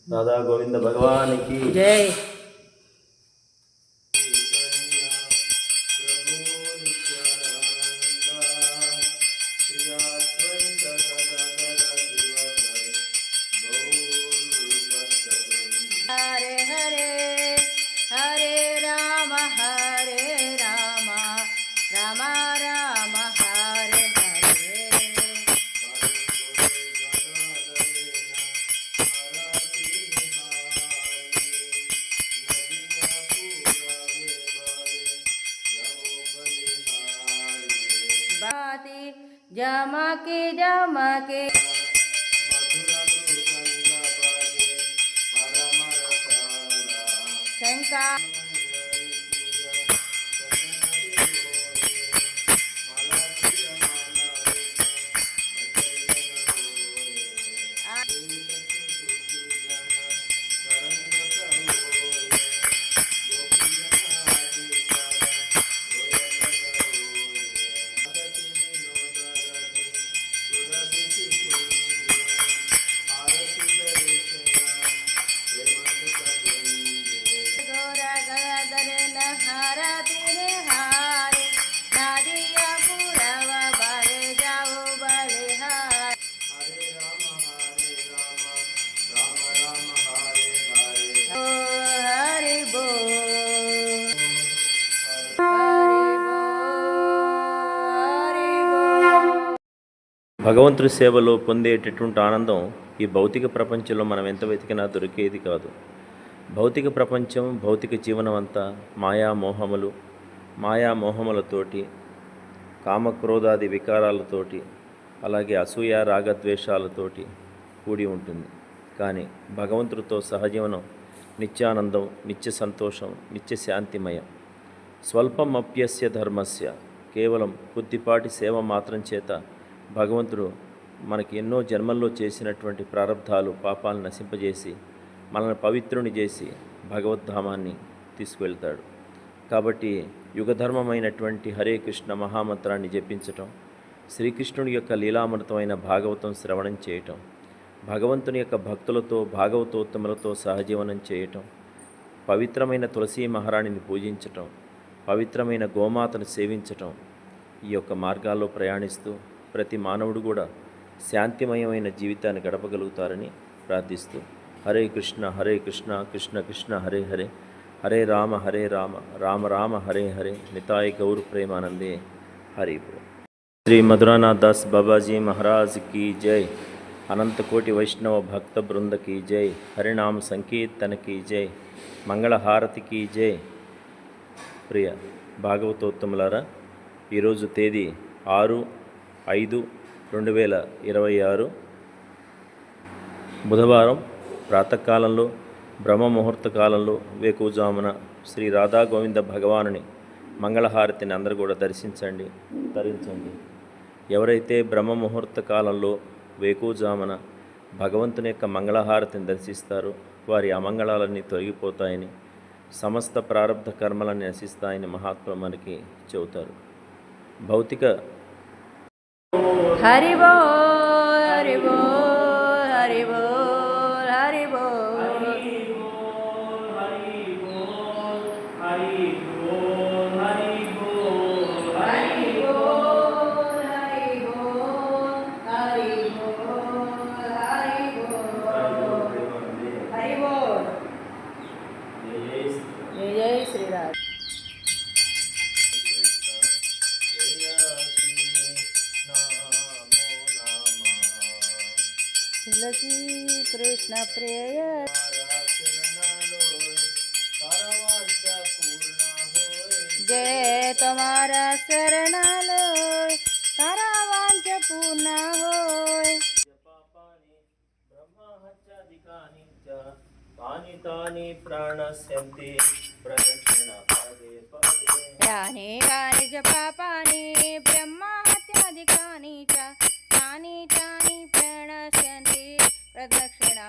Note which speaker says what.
Speaker 1: राधा गोविंद भगवान की
Speaker 2: जय। हरे हरे हरे राम राम राम हरे हरे। बाती जमके जमके शंका
Speaker 1: భగవంతుడి సేవలో పొందేటటువంటి ఆనందం ఈ భౌతిక ప్రపంచంలో మనం ఎంత వెతికినా దొరికేది కాదు. భౌతిక ప్రపంచం, భౌతిక జీవనం అంతా మాయామోహములతోటి, కామక్రోధాది వికారాలతోటి, అలాగే అసూయ రాగద్వేషాలతోటి కూడి ఉంటుంది. కానీ భగవంతుడితో సహజీవనం నిత్యానందం, నిత్య సంతోషం, నిత్య శాంతిమయం. స్వల్పమప్యస్య ధర్మస్య, కేవలం కొద్దిపాటి సేవ మాత్రం చేత భగవంతుడు మనకి ఎన్నో జన్మల్లో చేసినటువంటి ప్రారంధాలు, పాపాలను నశింపజేసి మనల్ని పవిత్రుని చేసి భగవద్ధామాన్ని తీసుకువెళ్తాడు. కాబట్టి యుగధర్మమైనటువంటి హరే కృష్ణ మహామంత్రాన్ని జపించటం, శ్రీకృష్ణుడి యొక్క లీలామృతమైన భాగవతం శ్రవణం చేయటం, భగవంతుని యొక్క భక్తులతో భాగవతోత్తములతో సహజీవనం చేయటం, పవిత్రమైన తులసీ మహారాణిని పూజించటం, పవిత్రమైన గోమాతను సేవించటం, ఈ యొక్క మార్గాల్లో ప్రయాణిస్తూ ప్రతి మానవుడు కూడా శాంతిమయమైన జీవితాన్ని గడపగలుగుతారని ప్రార్థిస్తూ హరే కృష్ణ కృష్ణ కృష్ణ హరే హరే, హరే రామ రామ రామ హరే హరే, నితాయ్ గౌర్ ప్రేమానందే హరి బోల్. శ్రీ మధురానాథ్ దాస్ బాబాజీ మహారాజ్ की जय, अनंत कोटि वैष्णव भक्त बृंद की जय, हरिनाम संकीर्तन की जय, మంగళహారతి की जय. ప్రియ భాగవతోత్తములారా, ఈరోజు తేదీ 6/5/2026 బుధవారం ప్రాతకాలంలో బ్రహ్మ ముహూర్త కాలంలో వేకువజామున శ్రీ రాధా గోవింద భగవానుని మంగళహారతిని అందరూ కూడా ధరించండి. ఎవరైతే బ్రహ్మ ముహూర్త కాలంలో వేకువజామున భగవంతుని యొక్క మంగళహారతిని దర్శిస్తారో వారి అమంగళాలన్నీ తొలగిపోతాయని, సమస్త ప్రారబ్ధ కర్మలన్నీ నశిస్తాయని మహాత్ములు మనకి చెబుతారు. భౌతిక
Speaker 2: हरि बोल हरि बोल हरि बोल हरि बोल जय श्री राम. तुलसी कृष्ण प्रिय जय तुम्हारा शरणालो तारा वांच पूर्ण होय.
Speaker 1: तानि तानि प्राणस्यन्ति प्रदक्षिण पदे पदे,
Speaker 2: यानि कानि च पापानि ब्रह्महत्यादिकानि च तानि तानि प्रणश्यन्ति प्रदक्षिणा